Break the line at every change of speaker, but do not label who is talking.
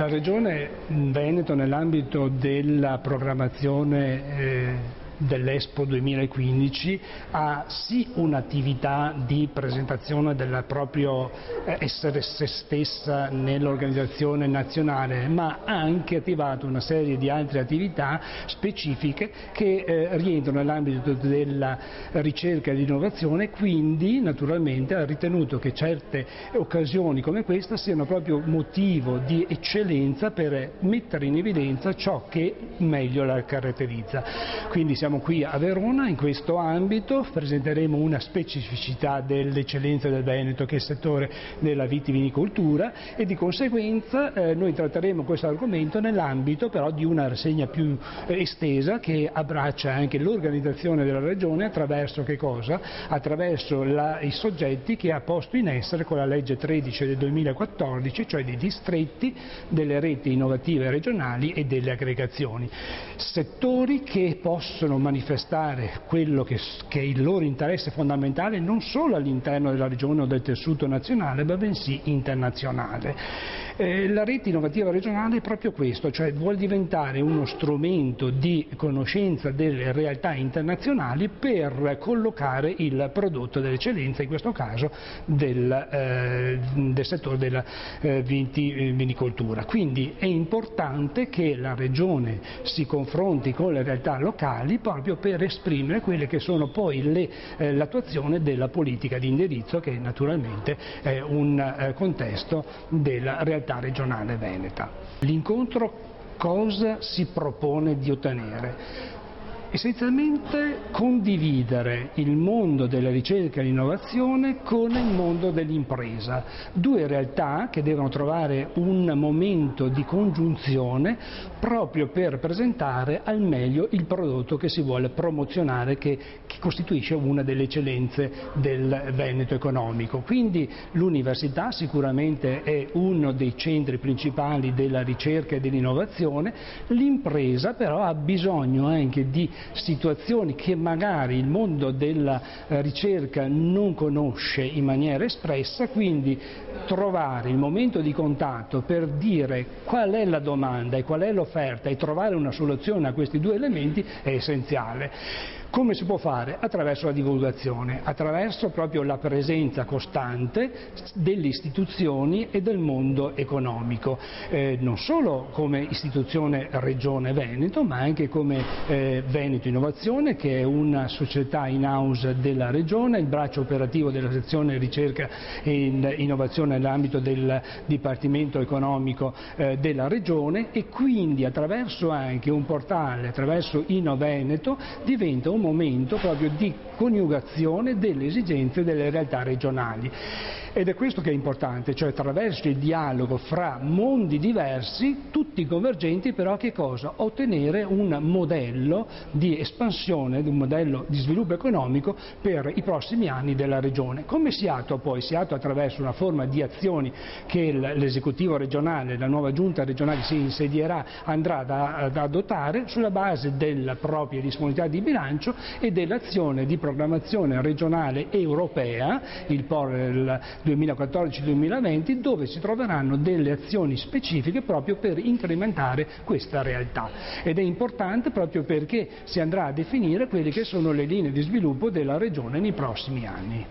Regione Veneto, nell'ambito della programmazione dell'Expo 2015, ha sì un'attività di presentazione del proprio essere se stessa nell'organizzazione nazionale, ma ha anche attivato una serie di altre attività specifiche che rientrano nell'ambito della ricerca e dell'innovazione. Quindi naturalmente ha ritenuto che certe occasioni come questa siano proprio motivo di eccellenza per mettere in evidenza ciò che meglio la caratterizza. Quindi siamo qui a Verona, in questo ambito presenteremo una specificità dell'eccellenza del Veneto, che è il settore della vitivinicoltura, e di conseguenza noi tratteremo questo argomento nell'ambito però di una rassegna più estesa, che abbraccia anche l'organizzazione della Regione attraverso che cosa? Attraverso i soggetti che ha posto in essere con la legge 13 del 2014, cioè dei distretti, delle reti innovative regionali e delle aggregazioni. Settori che possono manifestare quello che è il loro interesse fondamentale non solo all'interno della regione o del tessuto nazionale, ma bensì internazionale. La rete innovativa regionale è proprio questo, cioè vuol diventare uno strumento di conoscenza delle realtà internazionali per collocare il prodotto dell'eccellenza, in questo caso del settore della vinicoltura. Quindi è importante che la regione si confronti con le realtà locali proprio per esprimere quelle che sono poi l'attuazione della politica di indirizzo, che naturalmente è un contesto della realtà regionale veneta. L'incontro cosa si propone di ottenere? Essenzialmente condividere il mondo della ricerca e dell'innovazione con il mondo dell'impresa, due realtà che devono trovare un momento di congiunzione proprio per presentare al meglio il prodotto che si vuole promozionare, che costituisce una delle eccellenze del Veneto economico. Quindi l'università sicuramente è uno dei centri principali della ricerca e dell'innovazione, l'impresa però ha bisogno anche di situazioni che magari il mondo della ricerca non conosce in maniera espressa, quindi trovare il momento di contatto per dire qual è la domanda e qual è l'offerta e trovare una soluzione a questi due elementi è essenziale. Come si può fare? Attraverso la divulgazione, attraverso proprio la presenza costante delle istituzioni e del mondo economico, non solo come istituzione Regione Veneto, ma anche come Veneto Innovazione, che è una società in house della Regione, il braccio operativo della sezione ricerca e innovazione nell'ambito del Dipartimento Economico della Regione, e quindi attraverso anche un portale, attraverso InnoVeneto, diventa un momento proprio di coniugazione delle esigenze delle realtà regionali. Ed è questo che è importante, cioè attraverso il dialogo fra mondi diversi, tutti convergenti, però che cosa? Ottenere un modello di espansione, un modello di sviluppo economico per i prossimi anni della Regione. Come si attua poi? Si attua attraverso una forma di azioni che l'esecutivo regionale, la nuova giunta regionale si insedierà, andrà ad adottare sulla base della propria disponibilità di bilancio e dell'azione di programmazione regionale europea, il POR 2014-2020, dove si troveranno delle azioni specifiche proprio per incrementare questa realtà. Ed è importante proprio perché si andrà a definire quelle che sono le linee di sviluppo della Regione nei prossimi anni.